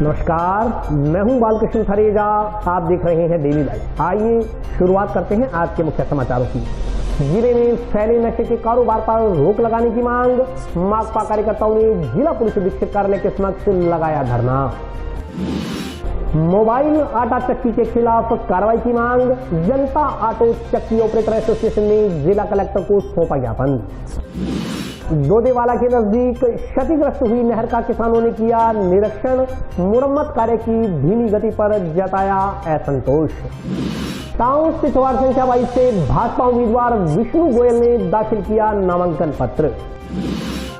नमस्कार, मैं हूं बालकृष्ण थरेजा। आप देख रहे हैं डेली लाइफ। आइए शुरुआत करते हैं आज के मुख्य समाचारों की। जिले में फैले नशे के कारोबार पर रोक लगाने की मांग। माकपा कार्यकर्ताओं ने जिला पुलिस अधीक्षक कार्यालय के समक्ष लगाया धरना। मोबाइल आटा चक्की के खिलाफ कार्रवाई की मांग। जनता ऑटो चक्की ऑपरेटर एसोसिएशन ने जिला कलेक्टर को सौंपा ज्ञापन। दोदेवाला के नजदीक क्षतिग्रस्त हुई नहर का किसानों ने किया निरीक्षण। मुरम्मत कार्य की धीमी गति पर जताया असंतोष। टाउन स्थित वार्ड संख्या 22 से भाजपा उम्मीदवार विष्णु गोयल ने दाखिल किया नामांकन पत्र।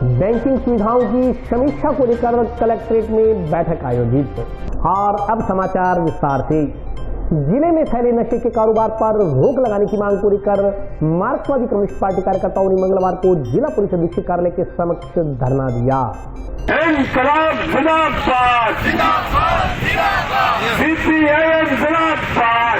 बैंकिंग सुविधाओं की समीक्षा को लेकर कलेक्ट्रेट में बैठक आयोजित। और अब समाचार विस्तार से। जिले में फैले नशे के कारोबार पर रोक लगाने की मांग को लेकर मार्क्सवादी कम्युनिस्ट पार्टी कार्यकर्ताओं ने मंगलवार को जिला पुलिस अधीक्षक कार्यालय के समक्ष धरना दिया। इंकलाब जिंदाबाद, सीपीआईएम जिंदाबाद,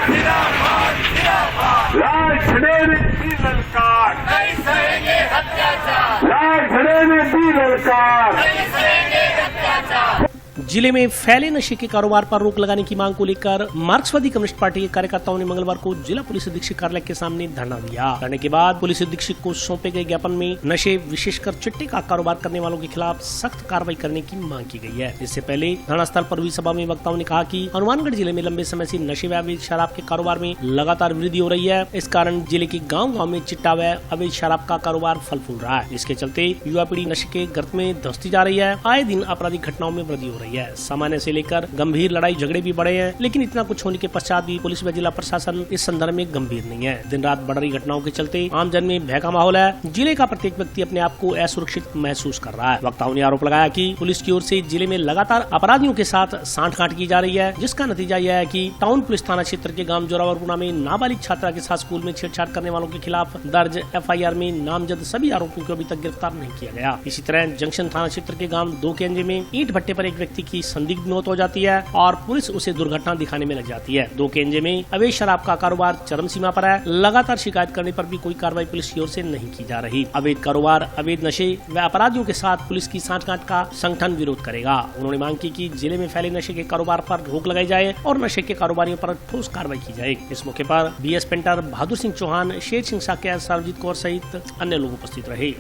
लाल खड़ेरे की ललकार, नहीं सहेंगे अत्याचार, लाल खड़ेरे की ललकार, नहीं सहेंगे अत्याचार। जिले में फैले नशे के कारोबार पर रोक लगाने की मांग को लेकर मार्क्सवादी कम्युनिस्ट पार्टी के कार्यकर्ताओं ने मंगलवार को जिला पुलिस अधीक्षक कार्यालय के सामने धरना दिया। धरने के बाद पुलिस अधीक्षक को सौंपे गए ज्ञापन में नशे विशेषकर चिट्टे का कारोबार करने वालों के खिलाफ सख्त कार्रवाई करने की मांग की गई है। इससे पहले धरना स्थल पर हुई सभा में वक्ताओं ने कहा कि हनुमानगढ़ जिले में लंबे समय से नशे व अवैध शराब के कारोबार में लगातार वृद्धि हो रही है। इस कारण जिले के गाँव में चिट्टा व अवैध शराब का कारोबार फल फूल रहा है। इसके चलते युवा पीढ़ी नशे के गर्त में धंसती जा रही है। आए दिन आपराधिक घटनाओं में वृद्धि हो रही है। सामान्य से लेकर गंभीर लड़ाई झगड़े भी बढ़े हैं, लेकिन इतना कुछ होने के पश्चात भी पुलिस व जिला प्रशासन इस संदर्भ में गंभीर नहीं है। दिन रात बढ़ रही घटनाओं के चलते आमजन में भय का माहौल है। जिले का प्रत्येक व्यक्ति अपने आप को असुरक्षित महसूस कर रहा है। वक्ताओं ने आरोप लगाया कि पुलिस की ओर से जिले में लगातार अपराधियों के साथ सांठ-गांठ की जा रही है, जिसका नतीजा यह है कि टाउन पुलिस थाना क्षेत्र के गांव जोरावरपुरा में नाबालिग छात्रा के साथ स्कूल में छेड़छाड़ करने वालों के खिलाफ दर्ज एफआईआर में नामजद सभी आरोपियों को अभी तक गिरफ्तार नहीं किया गया। इसी तरह जंक्शन थाना क्षेत्र के गांव 2 केंजे में ईंट भट्टे पर एक व्यक्ति की संदिग्ध मौत हो जाती है और पुलिस उसे दुर्घटना दिखाने में लग जाती है। 2 केंजे में अवैध शराब का कारोबार चरम सीमा पर है। लगातार शिकायत करने पर भी कोई कार्रवाई पुलिस की ओर से नहीं की जा रही। अवैध कारोबार, अवैध नशे व अपराधियों के साथ पुलिस की सांठ-गांठ का संगठन विरोध करेगा। उन्होंने मांग की कि जिले में फैले नशे के कारोबार पर रोक लगाई जाए और नशे के कारोबारियों पर ठोस कार्रवाई की जाए। इस मौके पर बीएस पेंटर, बहादुर सिंह चौहान, शेर सिंह साकिया, सर्वजीत कौर सहित अन्य लोग उपस्थित रहे।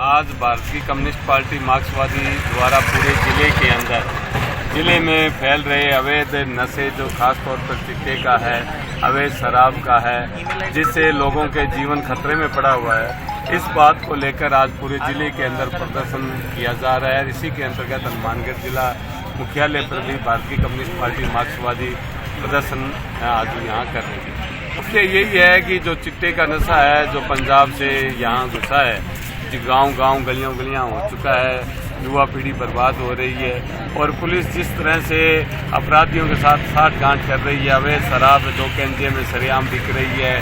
आज भारतीय कम्युनिस्ट पार्टी मार्क्सवादी द्वारा पूरे जिले के अंदर जिले में फैल रहे अवैध नशे जो खास तौर पर चिट्टे का है, अवैध शराब का है, जिससे लोगों के जीवन खतरे में पड़ा हुआ है, इस बात को लेकर आज पूरे जिले के अंदर प्रदर्शन किया जा रहा है। इसी के अंतर्गत हनुमानगढ़ जिला मुख्यालय पर भी भारतीय कम्युनिस्ट पार्टी मार्क्सवादी प्रदर्शन आज यहाँ कर रही है। उससे यही है कि जो चिट्टे का नशा है जो पंजाब से यहाँ घुसा है, जो गाँव गलियाँ हो चुका है, युवा पीढ़ी बर्बाद हो रही है और पुलिस जिस तरह से अपराधियों के साथ साठ-गांठ कर रही है, अवैध शराब 2 केंजे में सरेआम बिक रही है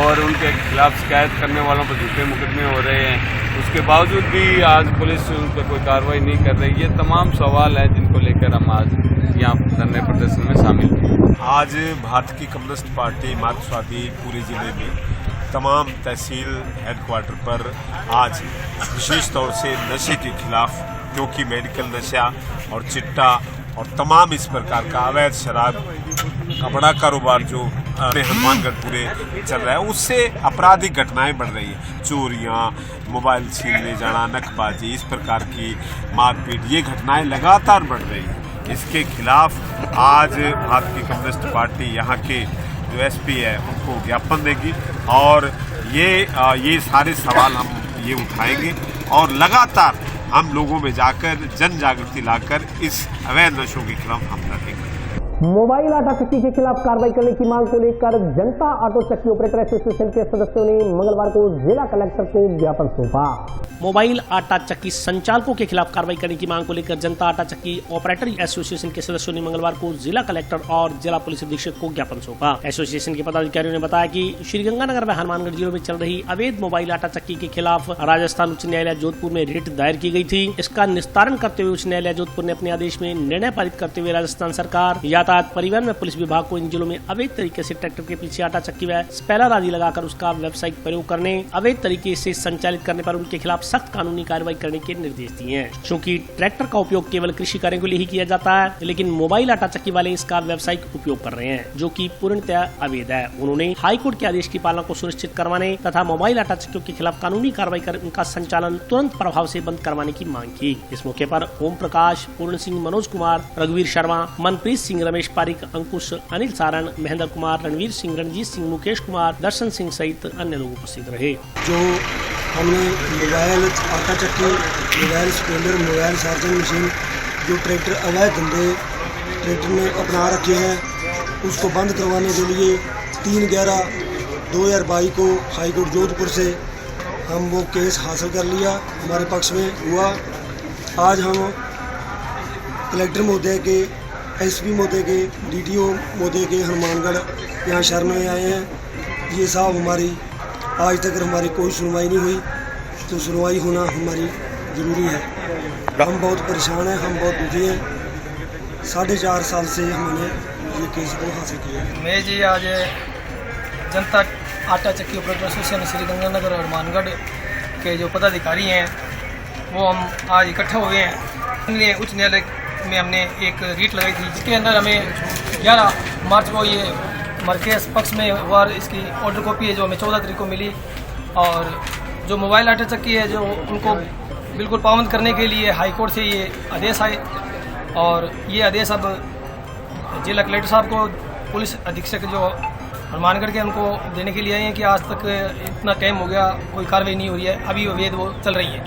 और उनके खिलाफ शिकायत करने वालों पर झूठे मुकदमे हो रहे हैं, उसके बावजूद भी आज पुलिस उन पर कोई कार्रवाई नहीं कर रही है। तमाम सवाल हैं जिनको लेकर हम आज यहाँ धरने प्रदर्शन में शामिल हैं। आज भारतीय कम्युनिस्ट पार्टी मार्क्सवादी पूरे जिले में तमाम तहसील हेडक्वार्टर पर आज विशेष तौर से नशे के खिलाफ, क्योंकि मेडिकल नशा और चिट्टा और तमाम इस प्रकार का अवैध शराब का बड़ा कारोबार जो हनुमानगढ़ पूरे चल रहा है, उससे आपराधिक घटनाएं बढ़ रही है। चोरियां, मोबाइल छीन ले जाना, नकबाजी, इस प्रकार की मारपीट, ये घटनाएं लगातार बढ़ रही है। इसके खिलाफ आज भारतीय कम्युनिस्ट पार्टी यहाँ के जो एसपी है उनको ज्ञापन देगी और ये सारे सवाल हम ये उठाएंगे और लगातार हम लोगों में जाकर जन जागृति लाकर इस अवैध नशों के खिलाफ हम लड़ेंगे। मोबाइल आटा चक्की के खिलाफ कार्रवाई करने की मांग को लेकर जनता ऑटो चक्की ऑपरेटर एसोसिएशन के सदस्यों ने मंगलवार को जिला कलेक्टर को ज्ञापन सौंपा। मोबाइल आटा चक्की संचालकों के खिलाफ कार्रवाई करने की मांग को लेकर जनता आटा चक्की ऑपरेटर एसोसिएशन के सदस्यों ने मंगलवार को जिला कलेक्टर और जिला पुलिस अधीक्षक को ज्ञापन सौंपा। एसोसिएशन के पदाधिकारियों ने बताया कि श्रीगंगानगर व हनुमानगढ़ जिलों में चल रही अवैध मोबाइल आटा चक्की के खिलाफ राजस्थान उच्च न्यायालय जोधपुर में रिट दायर की गई थी। इसका निस्तारण करते हुए उच्च न्यायालय जोधपुर ने अपने आदेश में निर्णय पारित करते हुए राजस्थान सरकार, यातायात, परिवहन व पुलिस विभाग को इन जिलों में अवैध तरीके से ट्रैक्टर के पीछे आटा चक्की व स्पेलर आदि लगाकर उसका व्यावसायिक प्रयोग करने, अवैध तरीके से संचालित करने पर उनके खिलाफ सख्त कानूनी कार्रवाई करने के निर्देश दिए हैं। चूँकि ट्रैक्टर का उपयोग केवल कृषि कार्यों के लिए ही किया जाता है, लेकिन मोबाइल आटा चक्की वाले इसका व्यावसायिक उपयोग कर रहे हैं, जो कि पूर्णतया अवैध है। उन्होंने हाईकोर्ट के आदेश की पालना को सुनिश्चित करवाने तथा मोबाइल आटा चक्कियों के खिलाफ कानूनी कार्रवाई कर उनका संचालन तुरंत प्रभाव से बंद करवाने की मांग की। इस मौके पर ओम प्रकाश, पूर्ण सिंह, मनोज कुमार, रघुवीर शर्मा, मनप्रीत सिंह, रमेश पारिक, अंकुश, अनिल सारण, महेंद्र कुमार, रणवीर सिंह, रणजीत सिंह, मुकेश कुमार, दर्शन सिंह सहित अन्य लोग उपस्थित रहे। जो हमने मोबाइल आटा चक्की, mobile speller, mobile charging machine, जो ट्रैक्टर अवैध धंधे ट्रैक्टर ने अपना रखे हैं, उसको बंद करवाने के लिए 3/11/2022 को हाईकोर्ट जोधपुर से हम वो केस हासिल कर लिया, हमारे पक्ष में हुआ। आज हम कलेक्टर महोदय के, एसपी महोदय के, डीटीओ महोदय के हनुमानगढ़ यहाँ शरण में आए हैं। ये साहब हमारी आज तक हमारी कोई सुनवाई नहीं हुई, तो सुनवाई होना हमारी ज़रूरी है। हम बहुत परेशान हैं, हम बहुत दुखी हैं। 4.5 साल से हमने ये केस को हासिल किया। मैं जी आज जनता आटा चक्की ऑपरेटर एसोसिएशन श्री गंगानगर और हनुमानगढ़ के जो पदाधिकारी हैं, वो हम आज इकट्ठे हुए हैं। उच्च न्यायालय में हमने एक रीट लगाई थी, जिसके अंदर हमें 11 मार्च को ये हमारे केस पक्ष में हुआ। इसकी ऑर्डर कॉपी है जो हमें 14 तारीख को मिली। और जो मोबाइल आटा चक्की है, जो उनको बिल्कुल पाबंद करने के लिए हाईकोर्ट से ये आदेश आए, और ये आदेश अब जिला कलेक्टर साहब को, पुलिस अधीक्षक जो हनुमानगढ़ के, उनको देने के लिए आए हैं कि आज तक इतना टाइम हो गया, कोई कार्रवाई नहीं हो रही है, अभी अवैध वो चल रही है।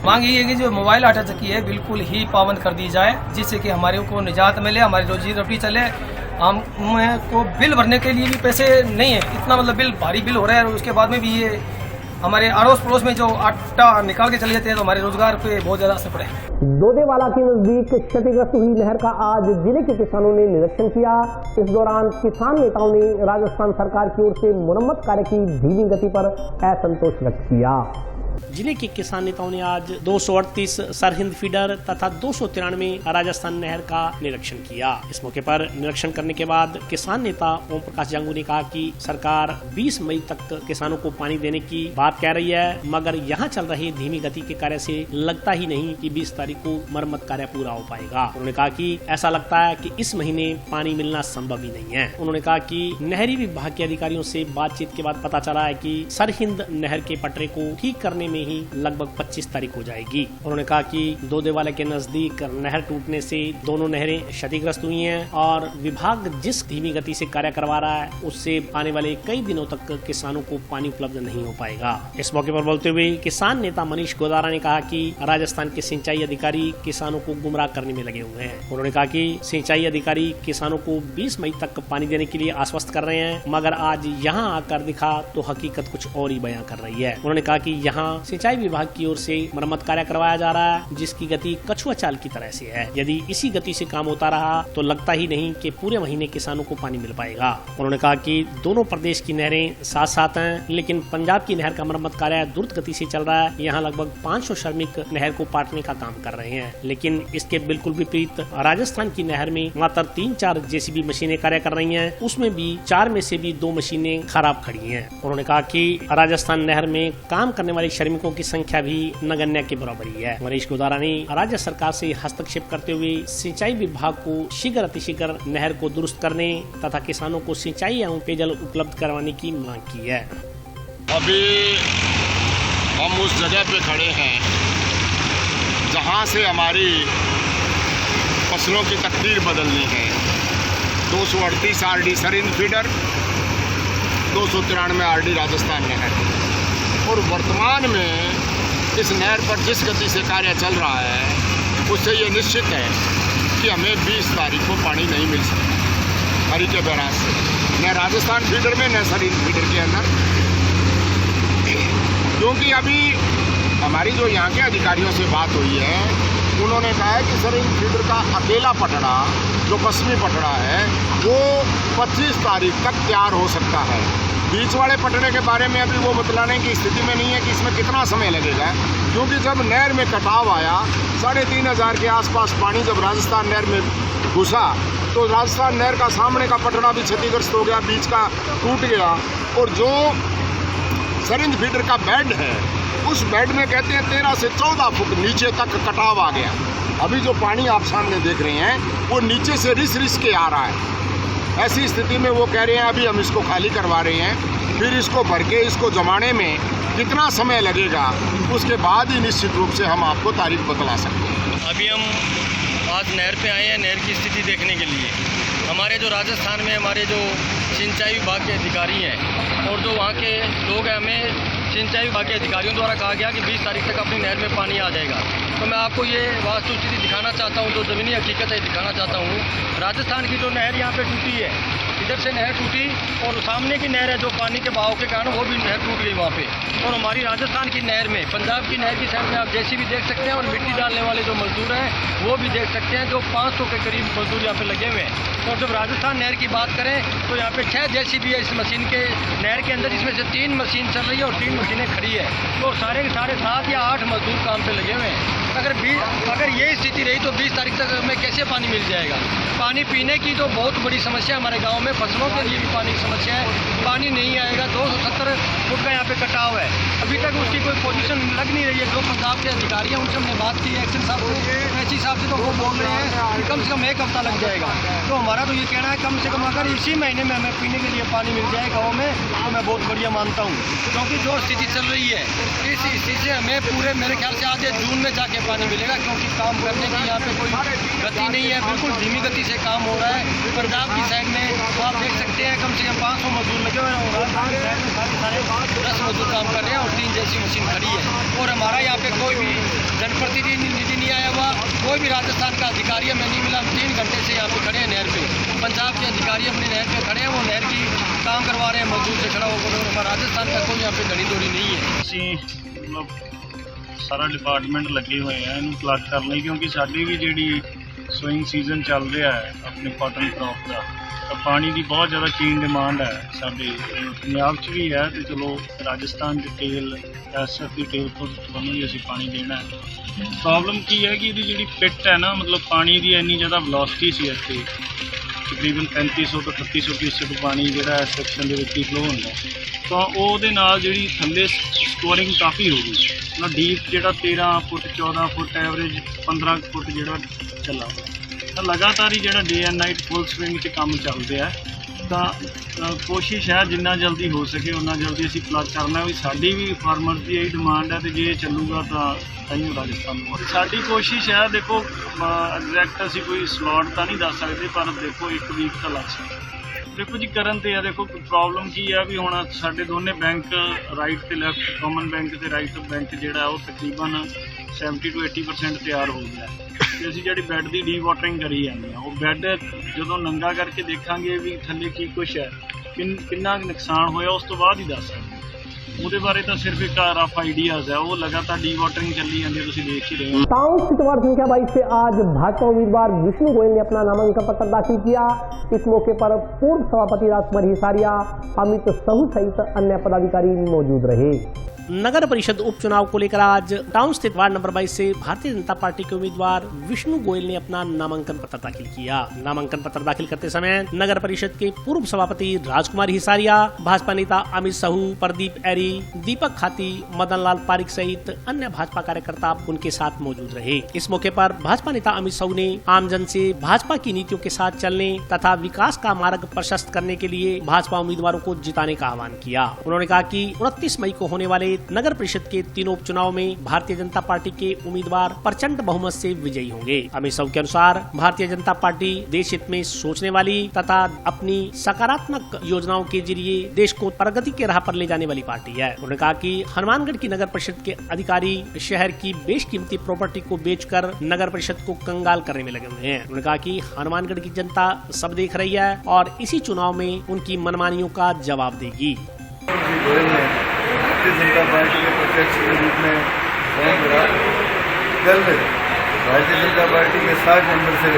मांग ये है कि जो मोबाइल आटा चक्की है बिल्कुल ही पाबंद कर दी जाए, जिससे कि हमारे को निजात मिले, हमारी रोजी रोटी चले। हम को बिल भरने के लिए भी पैसे नहीं है, इतना मतलब बिल भारी बिल हो रहा है। उसके बाद में भी ये हमारे अड़ोस पड़ोस में जो आटा निकाल के चले जाते हैं, तो हमारे रोजगार पे बहुत ज़्यादा असर पड़े। दोदेवाला के नजदीक क्षतिग्रस्त हुई नहर का आज जिले के किसानों ने निरीक्षण किया। इस दौरान किसान नेताओं ने राजस्थान सरकार की ओर से मुरम्मत कार्य की धीमी गति पर असंतोष व्यक्त किया। जिले के किसान नेताओं ने आज 238 सरहिंद फीडर तथा 293 राजस्थान नहर का निरीक्षण किया। इस मौके पर निरीक्षण करने के बाद किसान नेता ओम प्रकाश जांगू ने कहा कि सरकार 20 मई तक किसानों को पानी देने की बात कह रही है, मगर यहाँ चल रही धीमी गति के कार्य से लगता ही नहीं कि 20 तारीख को मरम्मत कार्य पूरा हो पाएगा। उन्होंने कहा कि ऐसा लगता है कि इस महीने पानी मिलना संभव ही नहीं है। उन्होंने कहा कि नहरी विभाग के अधिकारियों से बातचीत के बाद पता चला है कि सरहिंद नहर के पटरे को ठीक करने में ही लगभग 25 तारीख हो जाएगी। उन्होंने कहा कि दोदेवाला के नजदीक नहर टूटने से दोनों नहरें क्षतिग्रस्त हुई हैं और विभाग जिस धीमी गति से कार्य करवा रहा है, उससे आने वाले कई दिनों तक किसानों को पानी उपलब्ध नहीं हो पाएगा। इस मौके पर बोलते हुए किसान नेता मनीष गोदारा ने कहा कि राजस्थान के सिंचाई अधिकारी किसानों को गुमराह करने में लगे हुए हैं। उन्होंने कहा कि सिंचाई अधिकारी किसानों को 20 मई तक पानी देने के लिए आश्वस्त कर रहे हैं, मगर आज यहाँ आकर दिखा तो हकीकत कुछ और ही बयां कर रही है। उन्होंने कहा कि यहाँ सिंचाई विभाग की ओर से मरम्मत कार्य करवाया जा रहा है, जिसकी गति कछुआ चाल की तरह से है। यदि इसी गति से काम होता रहा तो लगता ही नहीं कि पूरे महीने किसानों को पानी मिल पाएगा। उन्होंने कहा कि दोनों प्रदेश की नहरें साथ साथ हैं, लेकिन पंजाब की नहर का मरम्मत कार्य द्रुत गति से चल रहा है। यहाँ लगभग 500 श्रमिक नहर को पाटने का काम कर रहे हैं, लेकिन इसके बिल्कुल विपरीत राजस्थान की नहर में मात्र 3-4 जेसीबी मशीनें कार्य कर रही हैं, उसमें भी 4 में से भी 2 मशीनें खराब खड़ी हैं। उन्होंने कहा कि राजस्थान नहर में काम करने वाले श्रमिकों की संख्या भी नगण्य के बराबरी है। मनीष गोदारा ने राज्य सरकार से हस्तक्षेप करते हुए सिंचाई विभाग को शीघ्र अतिशीघ्र नहर को दुरुस्त करने तथा किसानों को सिंचाई एवं पेयजल उपलब्ध करवाने की मांग की है। अभी हम उस जगह पे खड़े हैं जहां से हमारी फसलों की तकदीर बदलनी है। 238 RD Sirhind feeder, 293 RD Rajasthan नहर, और वर्तमान में इस नहर पर जिस गति से कार्य चल रहा है उससे ये निश्चित है कि हमें 20 तारीख को पानी नहीं मिल सकता हरी के बैराज से, न राजस्थान फीडर में न सरहिंद फीडर के अंदर, क्योंकि अभी हमारी जो यहाँ के अधिकारियों से बात हुई है, उन्होंने कहा है कि सरहिंद फीडर का अकेला पटड़ा, जो पश्चिमी पटड़ा है, वो 25 तारीख तक तैयार हो सकता है। बीच वाले पटड़े के बारे में अभी वो बतलाने की स्थिति में नहीं है कि इसमें कितना समय लगेगा, क्योंकि जब नहर में कटाव आया 3500 के आसपास पानी जब राजस्थान नहर में घुसा तो राजस्थान नहर का सामने का पटड़ा भी क्षतिग्रस्त हो गया, बीच का टूट गया, और जो सरहिंद फीडर का बेड है उस बेड में कहते हैं 13 से 14 फुट नीचे तक कटाव आ गया। अभी जो पानी आप सामने देख रहे हैं वो नीचे से रिस रिस के आ रहा है। ऐसी स्थिति में वो कह रहे हैं अभी हम इसको खाली करवा रहे हैं, फिर इसको भर के इसको जमाने में कितना समय लगेगा उसके बाद ही निश्चित रूप से हम आपको तारीख बतला सकते हैं। अभी हम आज नहर पे आए हैं नहर की स्थिति देखने के लिए। हमारे जो राजस्थान में हमारे जो सिंचाई विभाग के अधिकारी हैं और जो वहाँ के लोग हैं, हमें सिंचाई विभाग के अधिकारियों द्वारा कहा गया कि 20 तारीख तक अपनी नहर में पानी आ जाएगा। तो मैं आपको ये वास्तु स्थिति दिखाना चाहता हूँ, जो ज़मीनी हकीकत है दिखाना चाहता हूँ। राजस्थान की जो नहर यहाँ पे टूटी है, इधर से नहर टूटी और सामने की नहर है जो पानी के बहाव के कारण वो भी नहर टूट गई वहाँ पे। और हमारी राजस्थान की नहर में, पंजाब की नहर की साइड में आप जैसी भी देख सकते हैं और मिट्टी डालने वाले जो मजदूर हैं वो भी देख सकते हैं, जो 500 के करीब मजदूर यहाँ पे लगे हुए हैं। और जब राजस्थान नहर की बात करें तो यहाँ पे 6 JCB है इस मशीन के नहर के अंदर, जिसमें से 3 मशीन चल रही है और 3 मशीनें खड़ी है। तो सारे के सारे 7 या 8 मजदूर काम पे लगे हुए हैं। अगर ये स्थिति रही तो 20 तारीख तक हमें कैसे पानी मिल जाएगा? पानी पीने की तो बहुत बड़ी समस्या हमारे गांव में, फसलों के लिए भी पानी की समस्या है। पानी नहीं आएगा। 270 फुट का यहाँ पे कटाव है, अभी तक उसकी कोई पोजीशन लग नहीं रही है। जो पंजाब के अधिकारी हैं उनसे हमने बात की, एक्शन साहब से, ऐसी साहब से, तो वो बोल रहे हैं कि कम से कम 1 हफ्ता लग जाएगा। तो हमारा तो ये कहना है कम से कम अगर इसी महीने में हमें पीने के लिए पानी मिल जाए गाँव में तो मैं बहुत बढ़िया मानता हूँ। क्योंकि जो स्थिति चल रही है इस स्थिति से हमें पूरे मेरे ख्याल से आधे जून में जाके पानी मिलेगा, क्योंकि काम करने की यहाँ पे कोई गति नहीं है, बिल्कुल धीमी गति से काम हो रहा है। पंजाब की साइड में तो आप देख सकते हैं कम से कम 500 मजदूर लगे हुए हैं और सारे 10 मजदूर काम कर रहे हैं और 3 जैसी मशीन खड़ी है। और हमारा यहाँ पे कोई भी जनप्रतिनिधि नहीं आया हुआ, कोई भी राजस्थान का अधिकारी हमें नहीं मिला। हम 3 घंटे से यहाँ पे खड़े हैं नहर पे। पंजाब के अधिकारी अपनी नहर पे खड़े हैं, वो नहर की काम करवा रहे हैं मजदूर से खड़ा होकर। राजस्थान का कोई यहाँ पे घड़ी दौड़ी नहीं है। सारा डिपार्टमेंट लगे हुए हैं ਇਹਨੂੰ ਪਲੱਗ ਕਰਨ ਲਈ, ਕਿਉਂਕਿ ਸਾਡੀ ਵੀ ਜਿਹੜੀ ਸੋਇੰਗ ਸੀਜ਼ਨ ਚੱਲ ਰਿਹਾ ਹੈ ਆਪਣੇ ਕਾਟਨ ਕ੍ਰੌਪ ਦਾ, ਤਾਂ ਪਾਣੀ ਦੀ ਬਹੁਤ ਜ਼ਿਆਦਾ ਚੀਨ ਡਿਮਾਂਡ ਹੈ ਸਾਡੇ ਪੰਜਾਬ 'ਚ ਵੀ ਹੈ। ਤੇ ਚਲੋ ਰਾਜਸਥਾਨ 'ਚ ਤੇਲ ਐਸਐਫ ਦੀ ਤੇਲ ਤੋਂ ਤੁਹਾਨੂੰ ਵੀ ਅਸੀਂ ਪਾਣੀ ਦੇਣਾ ਹੈ। ਪ੍ਰੋਬਲਮ ਕੀ ਹੈ ਕਿ ਇਹਦੀ ਜਿਹੜੀ ਪਿੱਟ ਹੈ ਨਾ, ਮਤਲਬ ਪਾਣੀ ਦੀ ਇੰਨੀ ਜ਼ਿਆਦਾ ਵੈਲੋਸਿਟੀ ਸੀ ਇੱਥੇ, ਤਕਰੀਬਨ 3500 ਤੋਂ 3800 ਕਯੂਸੈਕ ਪਾਣੀ ਜਿਹੜਾ ਇਸ ਸੈਕਸ਼ਨ ਦੇ ਵਿੱਚ ਹੀ ਫਲੋ ਹੁੰਦਾ, ਤਾਂ ਉਹਦੇ ਨਾਲ ਜਿਹੜੀ ਥੱਲੇ ਸਕੋਰਿੰਗ ਕਾਫੀ ਹੋ ਗਈ ਨਾ। ਡੀਪ ਜਿਹੜਾ 13 ਫੁੱਟ 14 ਫੁੱਟ ਐਵਰੇਜ 15 ਫੁੱਟ ਜਿਹੜਾ ਚੱਲਾ ਤਾਂ ਲਗਾਤਾਰ ਹੀ ਜਿਹੜਾ day and night full swing 'ਚ ਕੰਮ ਚੱਲ ਰਿਹਾ। ਤਾਂ ਕੋਸ਼ਿਸ਼ ਹੈ ਜਿੰਨਾ ਜਲਦੀ ਹੋ ਸਕੇ ਉਨਾ ਜਲਦੀ ਅਸੀਂ ਪਲੱਗ ਕਰਨਾ। ਵੀ ਸਾਡੀ ਵੀ ਫਾਰਮਰ ਦੀ ਇਹੀ ਡਿਮਾਂਡ ਹੈ, ਤੇ ਜੇ ਇਹ ਚੱਲੂਗਾ ਤਾਂ ਤਾਂਹੀਓ ਰਾਜਸਥਾਨ ਨੂੰ। ਸਾਡੀ ਕੋਸ਼ਿਸ਼ ਹੈ, ਦੇਖੋ ਐਗਜ਼ੈਕਟ ਅਸੀਂ ਕੋਈ ਸਲੋਟ ਤਾਂ ਨਹੀਂ ਦੱਸ ਸਕਦੇ, ਪਰ ਦੇਖੋ 1 ਵੀਕ ਤਾਂ ਲੱਗ ਸਕਦਾ। ਦੇਖੋ ਜੀ ਕਰਨ ਤੇ ਆ, ਦੇਖੋ ਪ੍ਰੋਬਲਮ ਕੀ ਆ ਵੀ ਹੁਣ ਸਾਡੇ ਦੋਨੇ ਬੈਂਕ ਰਾਈਟ ਤੇ ਲੈਫਟ, ਕਾਮਨ ਬੈਂਕ ਤੇ ਰਾਈਟ ਬੈਂਕ ਜਿਹੜਾ ਉਹ ਤਕਰੀਬਨ 70 ਤੋਂ 80% ਤਿਆਰ ਹੋ ਗਿਆ। ਤੇ ਅਸੀਂ ਜਿਹੜੀ ਬੈੱਡ ਦੀ ਡੀ ਵਾਟਰਿੰਗ ਕਰੀ ਜਾਂਦੇ ਆ, ਉਹ ਬੈੱਡ ਜਦੋਂ ਨੰਗਾ ਕਰਕੇ ਦੇਖਾਂਗੇ ਵੀ ਥੱਲੇ ਕੀ ਕੁਛ ਹੈ, ਕਿੰਨਾ ਨੁਕਸਾਨ ਹੋਇਆ, ਉਸ ਤੋਂ ਬਾਅਦ ਹੀ ਦੱਸ ਸਕਦੇ। ਉਹਦੇ ਬਾਰੇ ਤਾਂ ਸਿਰਫ ਇੱਕ ਰਫ आइडियाज है, वो लगातार डी वाटरिंग चली जाती है, तुम देख ही रहे हो। टाउन सीटवार संख्या 22 से आज भाजपा उम्मीदवार विष्णु गोयल ने अपना नामांकन पत्र दाखिल किया। इस मौके पर पूर्व सभापति राजकुमार हिसारिया, अमित सहू सहित अन्य पदाधिकारी मौजूद रहे। नगर परिषद उपचुनाव को लेकर आज टाउन स्थित वार्ड नंबर 22 से भारतीय जनता पार्टी के उम्मीदवार विष्णु गोयल ने अपना नामांकन पत्र दाखिल किया। नामांकन पत्र दाखिल करते समय नगर परिषद के पूर्व सभापति राजकुमार हिसारिया, भाजपा नेता अमित सहू, प्रदीप एरी, दीपक खाती, मदन लाल पारिक सहित अन्य भाजपा कार्यकर्ता उनके साथ मौजूद रहे। इस मौके पर भाजपा नेता अमित सहू ने आमजन से भाजपा की नीतियों के साथ चलने तथा विकास का मार्ग प्रशस्त करने के लिए भाजपा उम्मीदवारों को जिताने का आह्वान किया। उन्होंने कहा कि 29 मई को होने वाले नगर परिषद के तीनों उपचुनाव में भारतीय जनता पार्टी के उम्मीदवार प्रचंड बहुमत से विजयी होंगे। अमित शाह के अनुसार भारतीय जनता पार्टी देश हित में सोचने वाली तथा अपनी सकारात्मक योजनाओं के जरिए देश को प्रगति के राह पर ले जाने वाली पार्टी है। उन्होंने कहा कि हनुमानगढ़ की नगर परिषद के अधिकारी शहर की बेशकीमती प्रॉपर्टी को बेचकर नगर परिषद को कंगाल करने में लगे हुए हैं। उन्होंने कहा कि हनुमानगढ़ की जनता सब देख रही है और इसी चुनाव में उनकी मनमानियों का जवाब देगी। भारतीय जनता पार्टी के प्रत्यक्ष के रूप में फॉर्म भरा। कल भारतीय जनता पार्टी के 60 नंबर से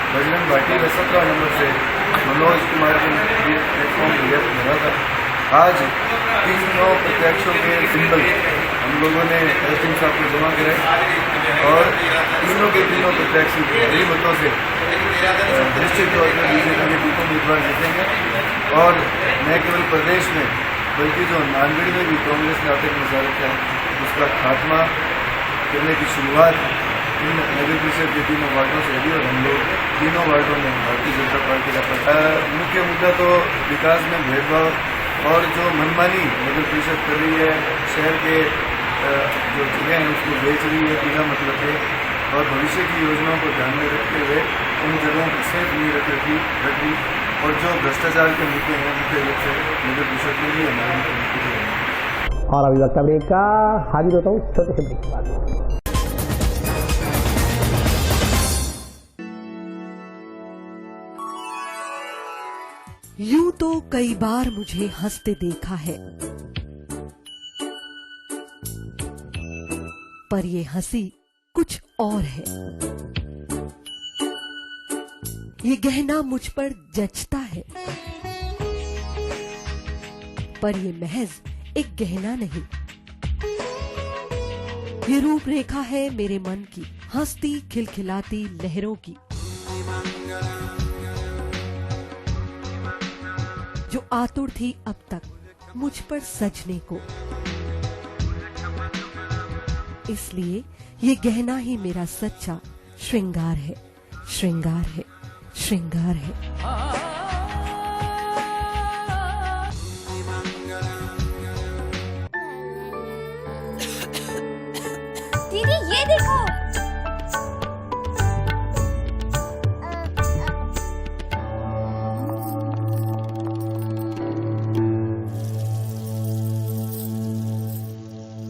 बजरंग भाटी व 17 नंबर से मनोज कुमार के फॉर्म भरा था। आज 3 प्रत्याशियों के सिंबल हम लोगों ने एलचिन साहब को जमा कराए और तीनों के तीनों प्रत्याशी बड़ी मतों से निश्चित तौर पर बीजेपी के तीनों उम्मीदवार जीतेंगे। और न केवल प्रदेश में बल्कि जो नांदेड़ में भी कांग्रेस ने अब तक मुशारफ है उसका खात्मा करने की शुरुआत इन नगर परिषद के तीनों वार्डों से हुई और हम लोग तीनों वार्डों में भारतीय जनता पार्टी का पता। मुख्य मुद्दा तो विकास में भेदभाव और जो मनमानी नगर परिषद कर रही है, शहर के जो जगह हैं उसको बेच रही है बिना मतलब के, और भविष्य की योजनाओं को ध्यान में रखते हुए उन जगहों को सेफ नहीं रख रही और जो भ्रष्टाचार के मुद्दे हैं मुख्य रूप से नगर परिषद में भी हमारी। और अभी वक्त ब्रेक का, हाजिर होता हूँ छोटे से ब्रेक के बाद। यूं तो कई बार मुझे हंसते देखा है, पर ये हंसी कुछ और है। ये गहना मुझ पर जचता है, पर ये महज एक गहना नहीं, ये रूपरेखा है मेरे मन की, हंसती खिलखिलाती लहरों की, जो आतुर थी अब तक मुझ पर सजने को। इसलिए ये गहना ही मेरा सच्चा श्रृंगार है, श्रृंगार है, श्रृंगार है। दीदी ये देखो,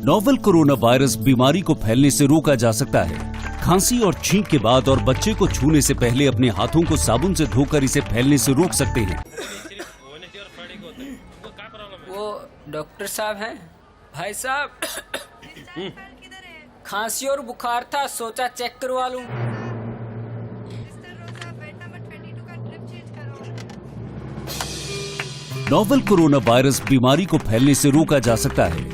नोवेल कोरोना वायरस बीमारी को फैलने से रोका जा सकता है। खांसी और छींक के बाद और बच्चे को छूने से पहले अपने हाथों को साबुन से धोकर इसे फैलने से रोक सकते हैं। वो डॉक्टर साहब हैं? भाई साहब खांसी और बुखार था, सोचा चेक करवा लूं। नोवेल कोरोना वायरस बीमारी को फैलने से रोका जा सकता है।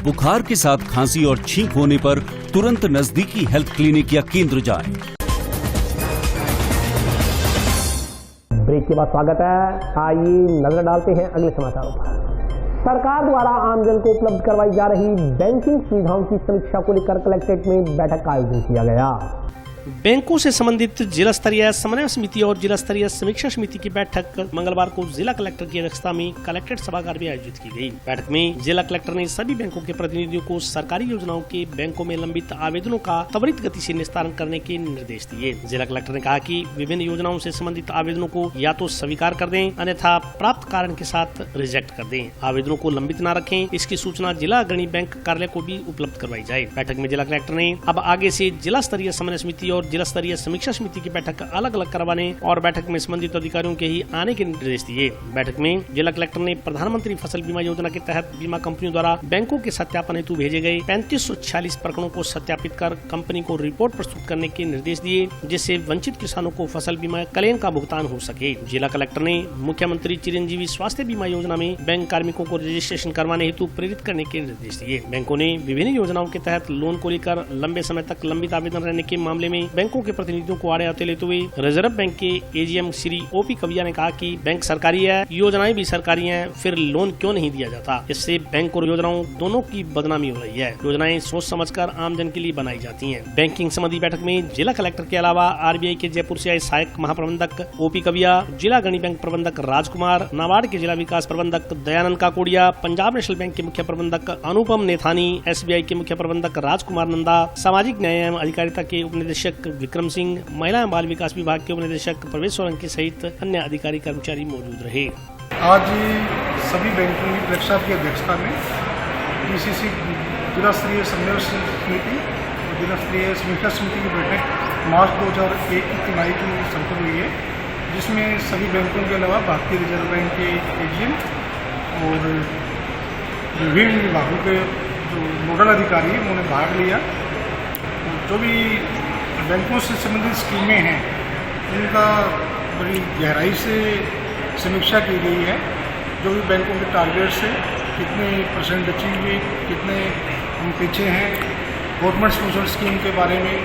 बुखार के साथ खांसी और छींक होने पर तुरंत नजदीकी हेल्थ क्लिनिक या केंद्र जाएं। ब्रेक के बाद स्वागत है। आइए नजर डालते हैं अगले समाचारों पर। सरकार द्वारा आमजन को उपलब्ध करवाई जा रही बैंकिंग सुविधाओं की समीक्षा को लेकर कलेक्ट्रेट में बैठक का आयोजन किया गया। बैंकों से संबंधित जिला स्तरीय समन्वय समिति और जिला स्तरीय समीक्षा समिति की बैठक मंगलवार को जिला कलेक्टर की अध्यक्षता में कलेक्ट्रेट सभागार में आयोजित की गई। बैठक में जिला कलेक्टर ने सभी बैंकों के प्रतिनिधियों को सरकारी योजनाओं के बैंकों में लंबित आवेदनों का त्वरित गति से निस्तारण करने के निर्देश दिए। जिला कलेक्टर ने कहा कि विभिन्न योजनाओं से संबंधित आवेदनों को या तो स्वीकार कर दें, अन्यथा प्राप्त कारण के साथ रिजेक्ट कर दें। आवेदनों को लंबित न रखें, इसकी सूचना जिला अग्रणी बैंक कार्यालय को भी उपलब्ध करवाई जाए। बैठक में जिला कलेक्टर ने अब आगे से जिला स्तरीय समन्वय समिति और जिला स्तरीय समीक्षा समिति की बैठक अलग अलग करवाने और बैठक में संबंधित अधिकारियों के ही आने के निर्देश दिए। बैठक में जिला कलेक्टर ने प्रधानमंत्री फसल बीमा योजना के तहत बीमा कंपनियों द्वारा बैंकों के सत्यापन हेतु भेजे गए 3546 प्रकरणों को सत्यापित कर कंपनी को रिपोर्ट प्रस्तुत करने के निर्देश दिए, जिससे वंचित किसानों को फसल बीमा क्लेम का भुगतान हो सके। जिला कलेक्टर ने मुख्यमंत्री चिरंजीवी स्वास्थ्य बीमा योजना में बैंक कार्मिकों को रजिस्ट्रेशन करवाने हेतु प्रेरित करने के निर्देश दिए। बैंकों ने विभिन्न योजनाओं के तहत लोन को लेकर लंबे समय तक लंबित आवेदन रहने के मामले में बैंकों के प्रतिनिधियों को आड़े आते लेते हुए रिजर्व बैंक के एजीएम श्री ओपी कविया ने कहा कि बैंक सरकारी है, योजनाएं भी सरकारी हैं, फिर लोन क्यों नहीं दिया जाता। इससे बैंक और योजनाओं दोनों की बदनामी हो रही है। योजनाएं सोच समझकर आमजन के लिए बनाई जाती हैं। बैंकिंग संबंधी बैठक में जिला कलेक्टर के अलावा आरबीआई के जयपुर से आए सहायक महाप्रबंधक ओपी कविया, जिला अग्रणी बैंक प्रबंधक राजकुमार, नाबार्ड के जिला विकास प्रबंधक दयानंद काकोड़िया, पंजाब नेशनल बैंक के मुख्य प्रबंधक अनुपम नेथानी, एसबीआई के मुख्य प्रबंधक राजकुमार नंदा, सामाजिक न्याय एवं अधिकारिता के उपनिदेशक विक्रम सिंह, महिला एवं बाल विकास विभाग के उपनिदेशक प्रवेश सोलंकी सहित अन्य अधिकारी कर्मचारी मौजूद रहे। आज सभी बैंकों की परीक्षा की अध्यक्षता में डीसीसी जिला स्तरीय समन्वय समिति और जिला स्तरीय समीक्षा समिति की बैठक मार्च 2001 की तिमाही की संपन्न हुई है, जिसमें सभी बैंकों के अलावा भारतीय रिजर्व बैंक के एजीएम और विभिन्न विभागों के जो नोडल अधिकारी हैं उन्होंने भाग लिया। जो भी बैंकों से संबंधित स्कीमें हैं उनका बड़ी गहराई से समीक्षा की गई है। जो भी बैंकों के टारगेट्स है, कितने परसेंट अचीव हुए, कितने हम पीछे हैं, गवर्नमेंट स्पॉन्सर्ड स्कीम के बारे में,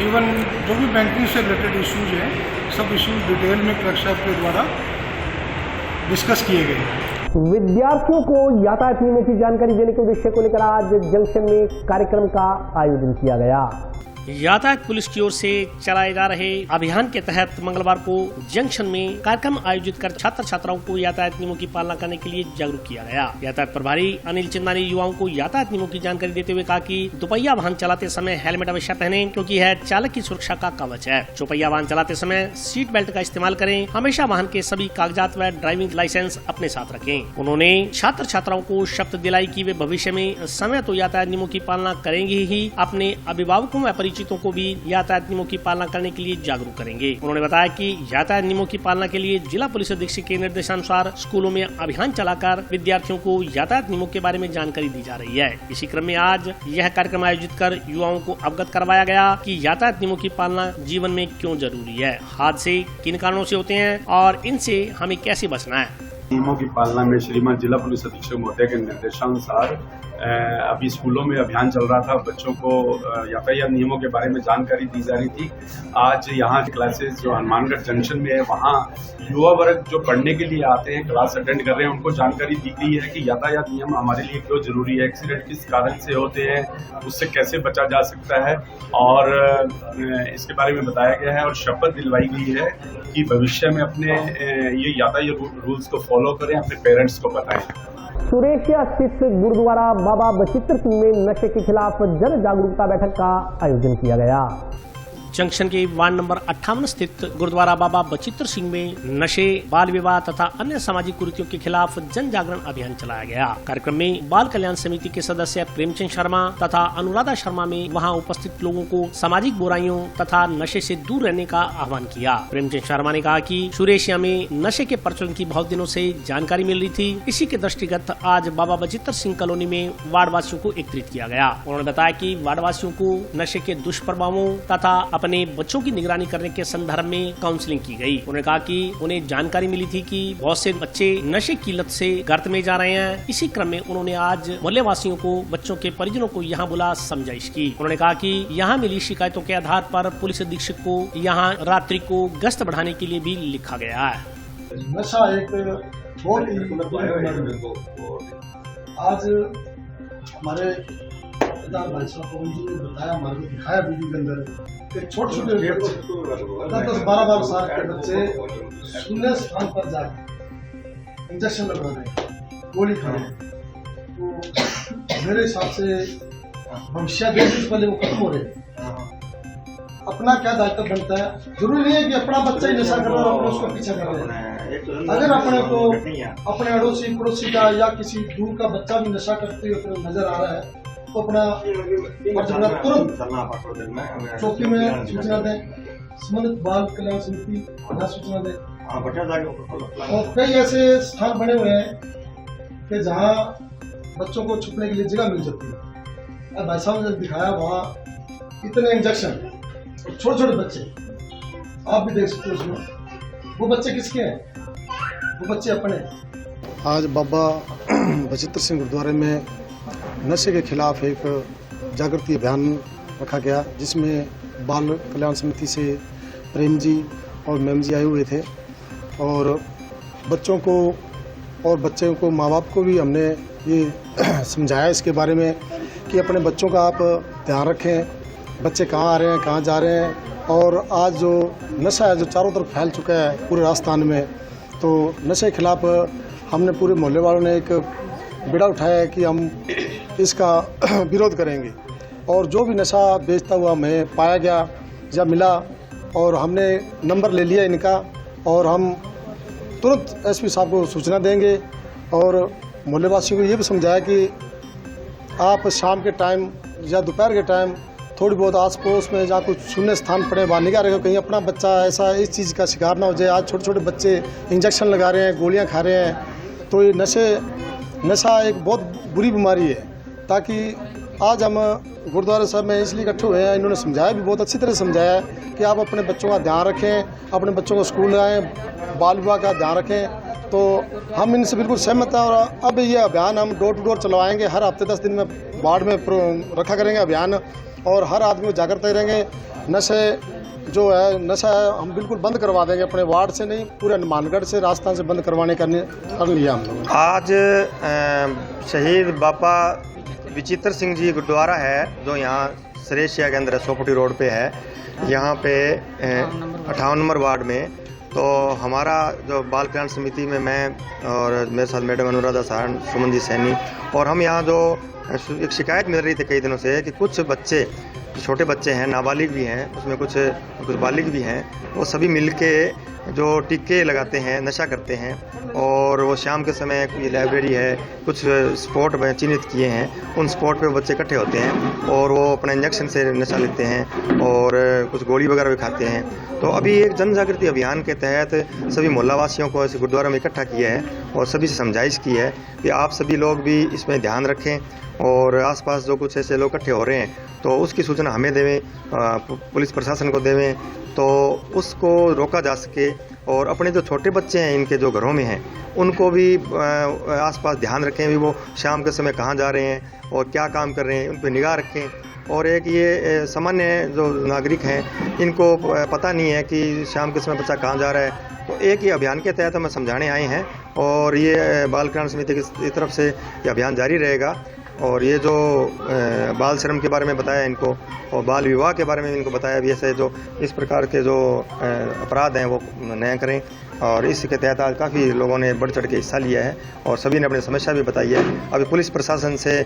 इवन जो भी बैंकिंग से रिलेटेड इश्यूज हैं सब इश्यूज डिटेल में कलेक्टर के द्वारा डिस्कस किए गए। विद्यार्थियों को यातायात नियमों की जानकारी देने के उद्देश्य को लेकर आज जंक्शन में कार्यक्रम का आयोजन किया गया। यातायात पुलिस की ओर से चलाए जा रहे अभियान के तहत मंगलवार को जंक्शन में कार्यक्रम आयोजित कर छात्र छात्राओं को यातायात नियमों की पालना करने के लिए जागरूक किया गया। यातायात प्रभारी अनिल चंदा ने युवाओं को यातायात नियमों की जानकारी देते हुए कहा कि दुपहिया वाहन चलाते समय हेलमेट अवश्य पहने, क्योंकि यह चालक की सुरक्षा का कवच है। चौपहिया वाहन चलाते समय सीट बेल्ट का इस्तेमाल करें। हमेशा वाहन के सभी कागजात व ड्राइविंग लाइसेंस अपने साथ रखें। उन्होंने छात्र छात्राओं को शपथ दिलाई कि वे भविष्य में समय तो यातायात नियमों की पालना करेंगे ही, अपने अभिभावकों व परिचितों को भी यातायात नियमों की पालना करने के लिए जागरूक करेंगे। उन्होंने बताया कि यातायात नियमों की पालना के लिए जिला पुलिस अधीक्षक के निर्देशानुसार स्कूलों में अभियान चलाकर विद्यार्थियों को यातायात नियमों के बारे में जानकारी दी जा रही है। इसी क्रम में आज यह कार्यक्रम आयोजित कर युवाओं को अवगत करवाया गया कि यातायात नियमों की पालना जीवन में क्यों जरूरी है, हादसे किन कारणों से होते हैं और इनसे हमें कैसे बचना है। नियमों की पालना में श्रीमान जिला पुलिस अधीक्षक महोदय के निर्देशानुसार अभी स्कूलों में अभियान चल रहा था। बच्चों को यातायात नियमों के बारे में जानकारी दी जा रही थी। आज यहाँ की क्लासेस जो हनुमानगढ़ जंक्शन में है, वहाँ युवा वर्ग जो पढ़ने के लिए आते हैं, क्लास अटेंड कर रहे हैं, उनको जानकारी दी गई है कि यातायात नियम हमारे लिए क्यों जरूरी है, एक्सीडेंट किस कारण से होते हैं, उससे कैसे बचा जा सकता है, और इसके बारे में बताया गया है। और शपथ दिलवाई गई है कि भविष्य में अपने ये यातायात रूल्स को फॉलो करें, अपने पेरेंट्स को बताएं। सुरेशिया स्थित गुरुद्वारा बाबा बचित्र सिंह में नशे के खिलाफ जन जागरूकता बैठक का आयोजन किया गया। जंक्शन के वार्ड नंबर 58 स्थित गुरुद्वारा बाबा बचित्र सिंह में नशे, बाल विवाह तथा अन्य सामाजिक कुरीतियों के खिलाफ जन जागरण अभियान चलाया गया। कार्यक्रम में बाल कल्याण समिति के सदस्य प्रेमचंद शर्मा तथा अनुराधा शर्मा में वहां उपस्थित लोगों को सामाजिक बुराइयों तथा नशे से दूर रहने का आह्वान किया। प्रेमचंद शर्मा ने कहा कि सुरेशिया में नशे के प्रचलन की बहुत दिनों से जानकारी मिल रही थी। इसी के दृष्टिगत आज बाबा बचित्र सिंह कॉलोनी में वार्ड वासियों को एकत्रित किया गया। उन्होंने बताया कि वार्ड वासियों को नशे के दुष्प्रभावों तथा अपने बच्चों की निगरानी करने के संदर्भ में काउंसलिंग की गई। उन्होंने कहा कि उन्हें जानकारी मिली थी कि बहुत से बच्चे नशे की लत से गर्त में जा रहे हैं। इसी क्रम में उन्होंने आज मोहल्ले वासियों को, बच्चों के परिजनों को यहाँ बुला समझाइश की। उन्होंने कहा कि यहाँ मिली शिकायतों के आधार पर पुलिस अधीक्षक को यहाँ रात्रि को गश्त बढ़ाने के लिए भी लिखा गया है। नशा एक बहुत ही आज हमारे भाई साहब ने बताया, हमारे को दिखाया वीडियो के अंदर कि छोटे छोटे बच्चे 10-12 साल के बच्चे शून्य स्थान पर जाकर इंजेक्शन लगवा रहे हैं, गोली खा रहे हैं। तो मेरे हिसाब से भविष्य देश पहले वो खत्म हो रहे हैं। अपना क्या दायित्व बनता है, जरूरी नहीं है कि अपना बच्चा ही नशा कर रहा है उसको पीछा कर रहे हैं। अगर अपने को अपने अड़ोसी पड़ोसी का या किसी दूर का बच्चा भी नशा करते हुए नजर आ रहा है तो अपना तुरंत चौकी में सूचना दें, संबंधित बाल कल्याण समिति सूचना दें। और कई ऐसे स्थान बने हुए हैं कि जहाँ बच्चों को छुपने के लिए जगह मिल जाती है। भाई साहब ने दिखाया वहाँ इतने इंजेक्शन, छोटे छोटे बच्चे, आप भी देख सकते हो उसमें। वो बच्चे किसके हैं? वो बच्चे अपने। आज बाबा बचित्र सिंह गुरुद्वारे में नशे के खिलाफ एक जागृति अभियान रखा गया, जिसमें बाल कल्याण समिति से प्रेम जी और मैम जी आए हुए थे। और बच्चों को और बच्चों को, माँ बाप को भी हमने ये समझाया इसके बारे में कि अपने बच्चों का आप ध्यान रखें, बच्चे कहाँ आ रहे हैं, कहाँ जा रहे हैं। और आज जो नशा है जो चारों तरफ फैल चुका है पूरे राजस्थान में, तो नशे के खिलाफ हमने पूरे मोहल्ले वालों ने एक बिड़ा उठाया है कि हम इसका विरोध करेंगे। और जो भी नशा बेचता हुआ हमें पाया गया या मिला, और हमने नंबर ले लिया इनका, और हम तुरंत एसपी साहब को सूचना देंगे। और मोहल्ले वासियों को ये भी समझाया कि आप शाम के टाइम या दोपहर के टाइम थोड़ी बहुत आस पड़ोस में जहाँ कुछ शून्य स्थान पड़े वहाँ निगाह रखें, कहीं अपना बच्चा ऐसा इस चीज़ का शिकार ना हो जाए। आज छोटे छोटे बच्चे इंजेक्शन लगा रहे हैं, गोलियाँ खा रहे हैं। तो ये नशा एक बहुत बुरी बीमारी है। ताकि आज हम गुरुद्वारा साहब में इसलिए इकट्ठे हुए हैं, इन्होंने समझाया भी, बहुत अच्छी तरह समझाया है कि आप अपने बच्चों का ध्यान रखें, अपने बच्चों को स्कूल लगाएं, बाल विवाह का ध्यान रखें। तो हम इनसे बिल्कुल सहमत हैं। और अब ये अभियान हम डोर टू डोर चलवाएंगे। हर हफ्ते 10 दिन में वार्ड में रखा करेंगे अभियान, और हर आदमी को जागृत करेंगे। नशे जो है नशा है हम बिल्कुल बंद करवा देंगे, अपने वार्ड से नहीं पूरे हनुमानगढ़ से राजस्थान से बंद करवाने कर लिया हम लोग। आज शहीद बाबा विचित्र सिंह जी गुरुद्वारा है जो यहाँ सरेशिया के अंदर सोपटी रोड पे है, यहाँ पे 58 नंबर वार्ड में। तो हमारा जो बाल कल्याण समिति में मैं और मेरे साथ मैडम अनुराधा साहन, सुमन जी सैनी, और हम यहाँ जो एक शिकायत मिल रही थी कई दिनों से कि कुछ बच्चे, छोटे बच्चे हैं, नाबालिग भी हैं, उसमें कुछ बालिग भी हैं, वो सभी मिलके जो टीके लगाते हैं, नशा करते हैं। और वो शाम के समय कोई लाइब्रेरी है, कुछ स्पॉट में चिन्हित किए हैं, उन स्पॉट पे बच्चे इकट्ठे होते हैं और वो अपने इंजेक्शन से नशा लेते हैं और कुछ गोली वगैरह भी खाते हैं। तो अभी एक जन जागृति अभियान के तहत सभी मोहल्ला वासियों को इस गुरुद्वारा में इकट्ठा किया है और सभी से समझाइश की है कि आप सभी लोग भी इसमें ध्यान रखें और आसपास जो कुछ ऐसे लोग इकट्ठे हो रहे हैं तो उसकी सूचना हमें देवें, पुलिस प्रशासन को देवें, तो उसको रोका जा सके। और अपने जो छोटे बच्चे हैं इनके जो घरों में हैं उनको भी आसपास ध्यान रखें, भी वो शाम के समय कहाँ जा रहे हैं और क्या काम कर रहे हैं, उन पर निगाह रखें। और एक ये सामान्य जो नागरिक हैं इनको पता नहीं है कि शाम के समय बच्चा कहाँ जा रहा है, तो एक ये अभियान के तहत हम समझाने आए हैं और ये बाल कल्याण समिति की तरफ से ये अभियान जारी रहेगा। और ये जो बाल श्रम के बारे में बताया इनको और बाल विवाह के बारे में इनको बताया भी, ऐसे जो इस प्रकार के जो अपराध हैं वो न करें। और इसके तहत आज काफ़ी लोगों ने बढ़ चढ़ के हिस्सा लिया है और सभी ने अपनी समस्या भी बताई है। अभी पुलिस प्रशासन से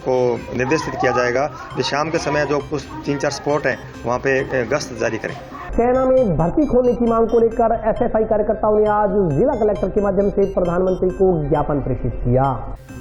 को निर्देशित किया जाएगा कि शाम के समय जो कुछ 3-4 स्पॉट हैं वहाँ पे गश्त जारी करें। सेना में भर्ती खोलने की मांग को लेकर एसएफआई कार्यकर्ताओं ने आज जिला कलेक्टर के माध्यम से प्रधानमंत्री को ज्ञापन प्रेषित किया।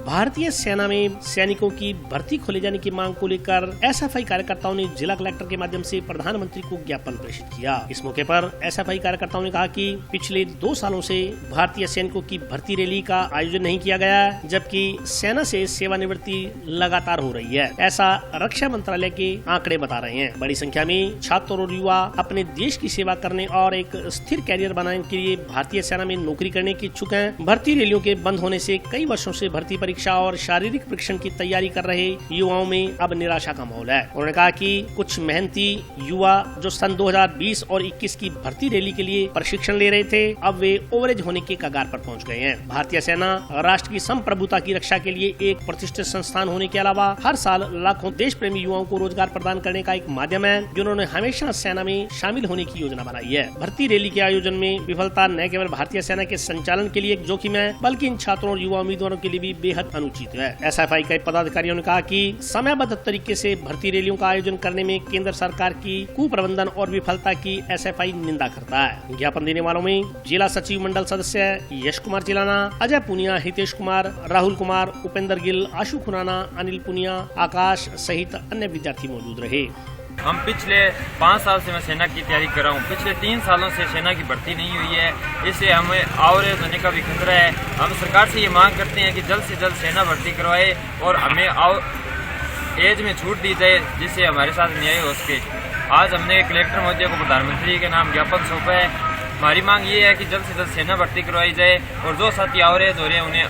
भारतीय सेना में सैनिकों की भर्ती खोले जाने की मांग को लेकर एसएफआई कार्यकर्ताओं ने जिला कलेक्टर के माध्यम से प्रधानमंत्री को ज्ञापन प्रेषित किया। इस मौके पर एसएफआई कार्यकर्ताओं ने कहा कि पिछले 2 सालों से भारतीय सैनिकों की भर्ती रैली का आयोजन नहीं किया गया, जबकि सेना से सेवानिवृत्ति लगातार हो रही है। ऐसा रक्षा मंत्रालय के आंकड़े बता रहे हैं। बड़ी संख्या में छात्र और युवा अपने देश की सेवा करने और एक स्थिर कैरियर बनाने के लिए भारतीय सेना में नौकरी करने की इच्छुक हैं। भर्ती रैलियों के बंद होने से कई वर्षों से भर्ती परीक्षा और शारीरिक परीक्षण की तैयारी कर रहे युवाओं में अब निराशा का माहौल है। उन्होंने कहा कि कुछ मेहनती युवा जो सन 2020 और 21 की भर्ती रैली के लिए प्रशिक्षण ले रहे थे, अब वे ओवरेज होने के कगार पर पहुंच गए हैं। भारतीय सेना राष्ट्र की संप्रभुता की रक्षा के लिए एक प्रतिष्ठित संस्थान होने के अलावा हर साल लाखों देश प्रेमी युवाओं को रोजगार प्रदान करने का एक माध्यम है, जिन्होंने हमेशा सेना में शामिल होने की योजना बनाई है। भर्ती रैली के आयोजन में विफलता न केवल भारतीय सेना के संचालन के लिए एक जोखिम है, बल्कि इन छात्रों और युवा उम्मीदवारों के लिए भी बेहद अनुचित है। एसएफआई के पदाधिकारियों ने कहा कि समयबद्ध तरीके से भर्ती रैलियों का आयोजन करने में केंद्र सरकार की कुप्रबंधन और विफलता की एसएफआई निंदा करता है। ज्ञापन देने वालों में जिला सचिव मंडल सदस्य यश कुमार जिलाना, अजय पुनिया, हितेश कुमार, राहुल कुमार, उपेंद्र गिल, आशु खुराना, अनिल पुनिया, आकाश सहित अन्य विद्यार्थी मौजूद रहे। हम पिछले 5 साल से मैं सेना की तैयारी कर रहा हूँ। पिछले 3 सालों से सेना की भर्ती नहीं हुई है, इससे हमें आवरेज होने का भी खतरा है। हम सरकार से ये मांग करते हैं कि जल्द से जल्द सेना भर्ती करवाए और हमें एज में छूट दी जाए, जिससे हमारे साथ न्याय हो सके। आज हमने कलेक्टर महोदय को प्रधानमंत्री के नाम ज्ञापन सौंपा है। हमारी मांग ये है कि जल्द से जल्द सेना भर्ती करवाई जाए और जो साथी आवरेज हो रहे हैं उन्हें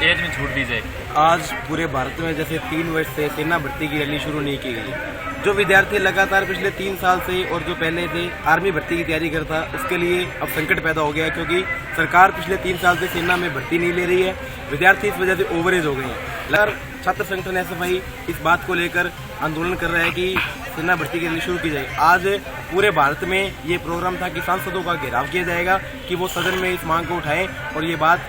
एज में छूट दी जाए। आज पूरे भारत में जैसे 3 वर्ष से सेना भर्ती की रैली शुरू नहीं की गई। जो विद्यार्थी लगातार पिछले 3 साल से और जो पहले से आर्मी भर्ती की तैयारी करता, उसके लिए अब संकट पैदा हो गया है, क्योंकि सरकार पिछले 3 साल से सेना में भर्ती नहीं ले रही है। विद्यार्थी इस वजह से ओवरेज हो गए हैं। लगातार छात्र संगठन एसएफआई इस बात को लेकर आंदोलन कर रहा है कि सेना भर्ती की रैली शुरू की जाए। आज पूरे भारत में ये प्रोग्राम था कि सांसदों का घेराव किया जाएगा कि वो सदन में इस मांग को उठाएं और ये बात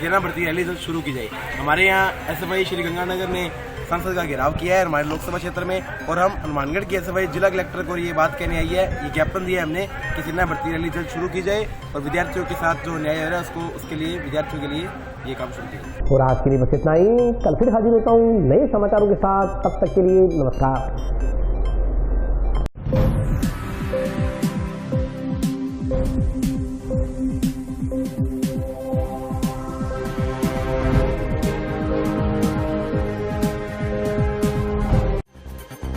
सेना भर्ती रैली जल्द शुरू की जाए। हमारे यहाँ एसएफआई श्रीगंगानगर ने संसद का घेराव किया है हमारे लोकसभा क्षेत्र में, और हम हनुमानगढ़ की एसएफआई जिला कलेक्टर को ये बात कहने आई है, ये ज्ञापन दिया हमने कि सेना भर्ती रैली जल्द शुरू की जाए और विद्यार्थियों के साथ जो न्याय हो रहा है उसको, उसके लिए विद्यार्थियों के लिए ये काम शुरू किया। और आज के लिए बस इतना ही। कल फिर हाजिर होता हूँ नए समाचारों के साथ, तब तक के लिए नमस्कार।